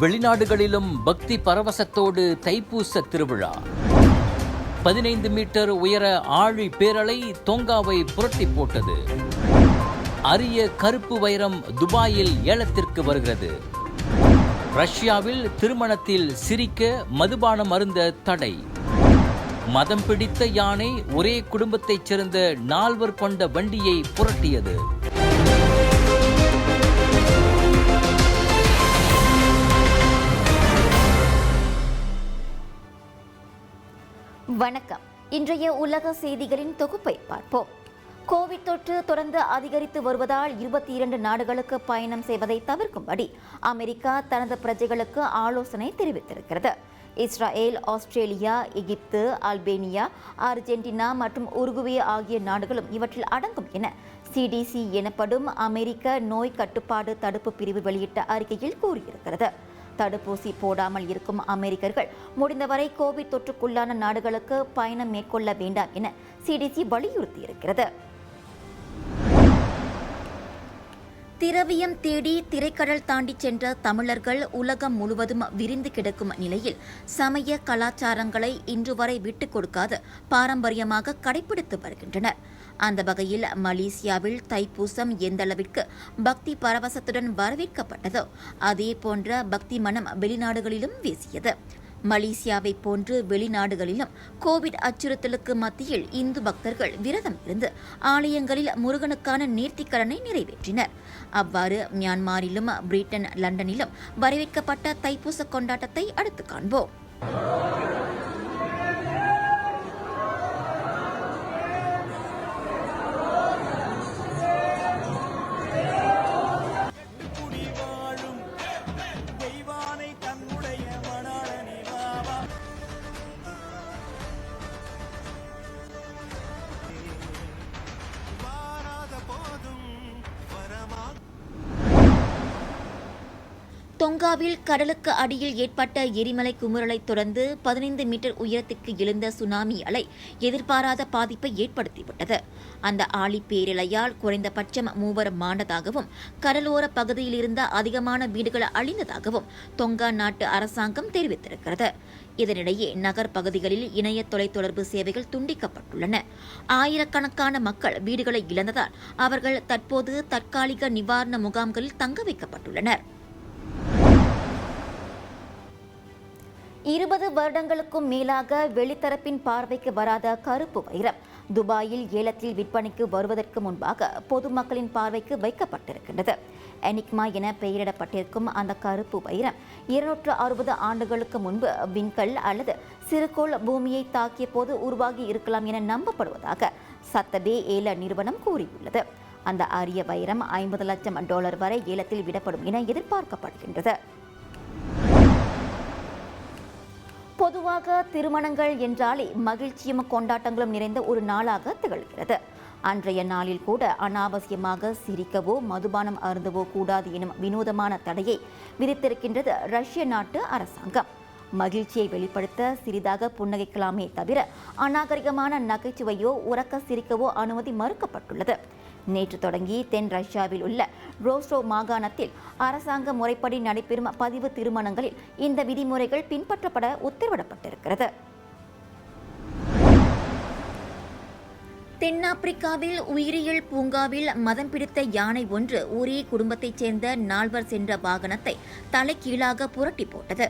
வெளிநாடுகளிலும் பக்தி பரவசத்தோடு தைப்பூச திருவிழா. 15 மீட்டர் உயர ஆழி பேரலை தொங்காவை புரட்டி போட்டது. அரிய கருப்பு வைரம் துபாயில் ஏலத்திற்கு வருகிறது. ரஷ்யாவில் திருமணத்தில் சிரிக்க மதுபானம் அருந்த தடை. மதம் பிடித்த யானை ஒரே குடும்பத்தைச் சேர்ந்த 4 கொண்ட வண்டியை புரட்டியது. வணக்கம். இன்றைய உலக செய்திகளின் தொகுப்பை பார்ப்போம். கோவிட் தொற்று தொடர்ந்து அதிகரித்து வருவதால் 22 நாடுகளுக்கு பயணம் செய்வதை தவிர்க்கும்படி அமெரிக்கா தனது பிரஜைகளுக்கு ஆலோசனை தெரிவித்திருக்கிறது. இஸ்ரேல், ஆஸ்திரேலியா, எகிப்து, அல்பேனியா, அர்ஜென்டினா மற்றும் உருகுவே ஆகிய நாடுகளும் இவற்றில் அடங்கும் என CDC எனப்படும் அமெரிக்க நோய் கட்டுப்பாடு தடுப்பு பிரிவு வெளியிட்ட அறிக்கையில் கூறியிருக்கிறது. தடுப்பூசி போடாமல் இருக்கும் அமெரிக்கர்கள் முடிந்தவரை கோவிட் தொற்றுக்குள்ளான நாடுகளுக்கு பயணம் மேற்கொள்ள வேண்டாம் என CDC வலியுறுத்தியிருக்கிறது. திரவியம் தேடி திரைக்கடல் தாண்டி சென்ற தமிழர்கள் உலகம் முழுவதும் விரிந்து கிடக்கும் நிலையில் சமய கலாச்சாரங்களை இன்று வரை விட்டுக் கொடுக்காது பாரம்பரியமாக கடைபிடித்து வருகின்றனர். அந்த வகையில் மலேசியாவில் தைப்பூசம் எந்தளவிற்கு பக்தி பரவசத்துடன் வரவேற்கப்பட்டதோ அதே போன்ற பக்தி மனம் வெளிநாடுகளிலும் வீசியது. மலேசியாவை போன்று வெளிநாடுகளிலும் கோவிட் அச்சுறுத்தலுக்கு மத்தியில் இந்து பக்தர்கள் விரதம் இருந்து ஆலயங்களில் முருகனுக்கான நேர்த்திக்கடனை நிறைவேற்றினர். அவ்வாறு மியான்மரிலும் பிரிட்டன், லண்டனிலும் வரவேற்கப்பட்ட தைப்பூச கொண்டாட்டத்தை அடுத்து காண்போம். தொங்காவில் கடலுக்கு அடியில் ஏற்பட்ட எரிமலை குமுறலை தொடர்ந்து 15 மீட்டர் உயரத்திற்கு எழுந்த சுனாமி அலை எதிர்பாராத பாதிப்பை ஏற்படுத்திவிட்டது. அந்த ஆழி பேரலையால் குறைந்தபட்சம் 3 மாண்டதாகவும் கடலோர பகுதியில் இருந்த அதிகமான வீடுகள் அழிந்ததாகவும் தொங்கா நாட்டு அரசாங்கம் தெரிவித்திருக்கிறது. இதனிடையே நகர் பகுதிகளில் இணைய தொலைத்தொடர்பு சேவைகள் துண்டிக்கப்பட்டுள்ளன. ஆயிரக்கணக்கான மக்கள் வீடுகளை இழந்ததால் அவர்கள் தற்போது தற்காலிக நிவாரண முகாம்களில் தங்க வைக்கப்பட்டுள்ளனர். 20 வருடங்களுக்கும் மேலாக வெளித்தரப்பின் பார்வைக்கு வராத கருப்பு வைரம் துபாயில் ஏலத்தில் விற்பனைக்கு வருவதற்கு முன்பாக பொதுமக்களின் பார்வைக்கு வைக்கப்பட்டிருக்கின்றது. எனிக்மா என பெயரிடப்பட்டிருக்கும் அந்த கருப்பு வைரம் 260 ஆண்டுகளுக்கு முன்பு விண்கல் அல்லது சிறுகோள் பூமியை தாக்கிய போது உருவாகி இருக்கலாம் என நம்பப்படுவதாக சத்தபே ஏல நிறுவனம் கூறியுள்ளது. அந்த அரிய வைரம் $50 லட்சம் வரை ஏலத்தில் விடப்படும் என எதிர்பார்க்கப்படுகின்றது. பொதுவாக திருமணங்கள் என்றாலே மகிழ்ச்சியும் கொண்டாட்டங்களும் நிறைந்த ஒரு நாளாக திகழ்கிறது. அன்றைய நாளில் கூட அனாவசியமாக சிரிக்கவோ மதுபானம் அருந்தவோ கூடாது எனும் வினோதமான தடையை விதித்திருக்கின்றது ரஷ்ய நாட்டு அரசாங்கம். மகிழ்ச்சியை வெளிப்படுத்த சிறிதாக புன்னகைக்கலாமே தவிர அநாகரிகமான நகைச்சுவையோ உறக்க சிரிக்கவோ அனுமதி மறுக்கப்பட்டுள்ளது. நேற்று தொடங்கி தென் ரஷ்யாவில் உள்ள ரோஸ்டோ மாகாணத்தில் அரசாங்க முறைப்படி நடைபெறும் பதிவு திருமணங்களில் இந்த விதிமுறைகள் பின்பற்றப்பட உத்தரவிடப்பட்டிருக்கிறது. தென்னாப்பிரிக்காவில் உயிரியல் பூங்காவில் மதம் பிடித்த யானை ஒன்று ஒரே குடும்பத்தைச் சேர்ந்த 4 சென்ற வாகனத்தை தலைகீழாக புரட்டி போட்டது.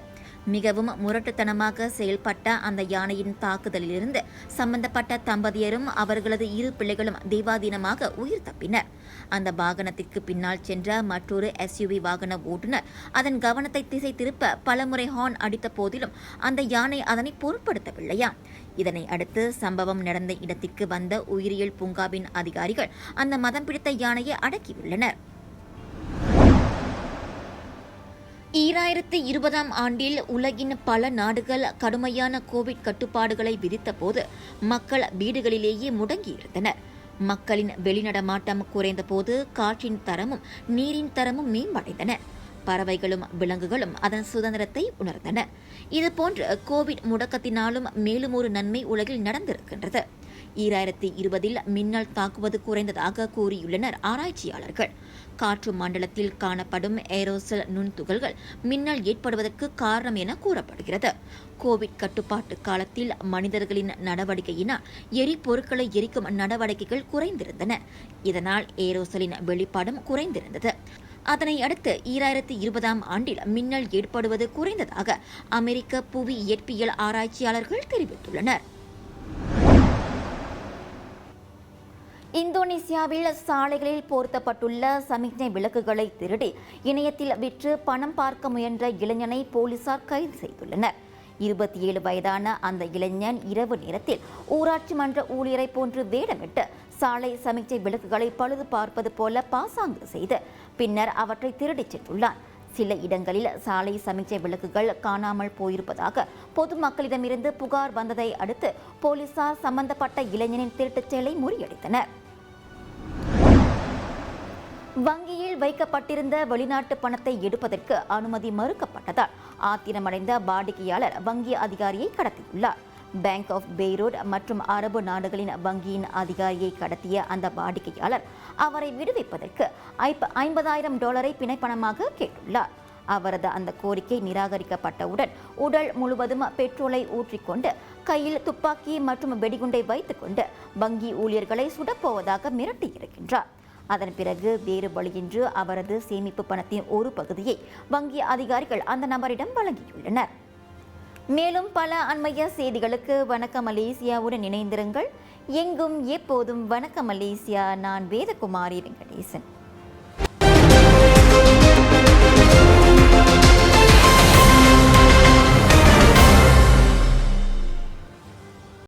மிகவும் முரட்டுத்தனமாக செயல்பட்ட அந்த யானையின் தாக்குதலிலிருந்து சம்பந்தப்பட்ட தம்பதியரும் அவர்களது 2 பிள்ளைகளும் தெய்வாதீனமாக உயிர் தப்பினர். அந்த வாகனத்திற்கு பின்னால் சென்ற மற்றொரு SUV வாகன ஓட்டுநர் அதன் கவனத்தை திசை திருப்ப பலமுறை ஹார்ன் அடித்த போதிலும் அந்த யானை அதனை பொருட்படுத்தவில்லையாம். இதனை அடுத்து சம்பவம் நடந்த இடத்திற்கு வந்த உயிரியல் பூங்காவின் அதிகாரிகள் அந்த மதம் பிடித்த யானையை அடக்கியுள்ளனர். 2020ஆம் ஆண்டில் உலகின் பல நாடுகள் கடுமையான கோவிட் கட்டுப்பாடுகளை விதித்த போது மக்கள் வீடுகளிலேயே முடங்கியிருந்தனர். மக்களின் வெளிநடமாட்டம் குறைந்தபோது காற்றின் தரமும் நீரின் தரமும் மேம்படைந்தன. பறவைகளும் விலங்குகளும் அதன் சுதந்திரத்தை உணர்ந்தன. இதுபோன்று கோவிட் முடக்கத்தினாலும் மேலும் ஒரு நன்மை உலகில் நடந்திருக்கின்றது. 2020 மின்னல் தாக்குவது குறைந்ததாக கூறியுள்ளனர் ஆராய்ச்சியாளர்கள். காற்று மண்டலத்தில் காணப்படும் ஏரோசல் நுண்துகள்கள் மின்னல் ஏற்படுவதற்கு காரணம் என கூறப்படுகிறது. கோவிட் கட்டுப்பாட்டு காலத்தில் மனிதர்களின் நடவடிக்கையினால் எரிபொருட்களை எரிக்கும் நடவடிக்கைகள் குறைந்திருந்தன. இதனால் ஏரோசலின் வெளிப்பாடும் குறைந்திருந்தது. அதனை அடுத்து 2020 ஆண்டில் மின்னல் ஏற்படுவது குறைந்ததாக அமெரிக்க புவி இயற்பியல் ஆராய்ச்சியாளர்கள் தெரிவித்துள்ளனர். இந்தோனேசியாவில் சாலைகளில் பொருத்தப்பட்டுள்ள சமிக்ஞை விளக்குகளை திருடி இணையத்தில் விற்று பணம் பார்க்க முயன்ற இளைஞனை போலீசார் கைது செய்துள்ளனர். 27 வயதான அந்த இளைஞன் இரவு நேரத்தில் ஊராட்சி மன்ற ஊழியரை போன்று வேடமிட்டு சாலை சமிக்ஞை விளக்குகளை பழுது பார்ப்பது போல பாசாங்கு செய்து பின்னர் அவற்றை திருடிச் சென்றுள்ளார். சில இடங்களில் சாலை சமிக்ஞை விளக்குகள் காணாமல் போயிருப்பதாக பொதுமக்களிடமிருந்து புகார் வந்ததை அடுத்து போலீசார் சம்பந்தப்பட்ட இளைஞனின் திருட்டுச் செயலை முறியடித்தனர். வங்கியில் வைக்கப்பட்டிருந்த வெளிநாட்டு பணத்தை எடுப்பதற்கு அனுமதி மறுக்கப்பட்டதால் ஆத்திரமடைந்த வாடிக்கையாளர் வங்கி அதிகாரியை கடத்தியுள்ளார். பேங்க் ஆஃப் பெய்ரூட் மற்றும் அரபு நாடுகளின் வங்கியின் அதிகாரியை கடத்திய அந்த வாடிக்கையாளர் அவரை விடுவிப்பதற்கு $50,000 பிணைப்பணமாக கேட்டுள்ளார். அவரது அந்த கோரிக்கை நிராகரிக்கப்பட்டவுடன் உடல் முழுவதும் பெட்ரோலை ஊற்றிக்கொண்டு கையில் துப்பாக்கி மற்றும் வெடிகுண்டை வைத்துக்கொண்டு வங்கி ஊழியர்களை சுடப்போவதாக மிரட்டியிருக்கின்றார். அதன் பிறகு வேறு வழியின்றி அவரது சேமிப்பு பணத்தின் ஒரு பகுதியை வங்கி அதிகாரிகள் அந்த நபரிடம் வழங்கியுள்ளனர். மேலும் பல அண்மைய செய்திகளுக்கு வணக்கம் மலேசியாவுடன் இணைந்திருங்கள். எங்கும் எப்போதும் வணக்கம் மலேசியா. நான் வேதகுமாரி வெங்கடேசன்.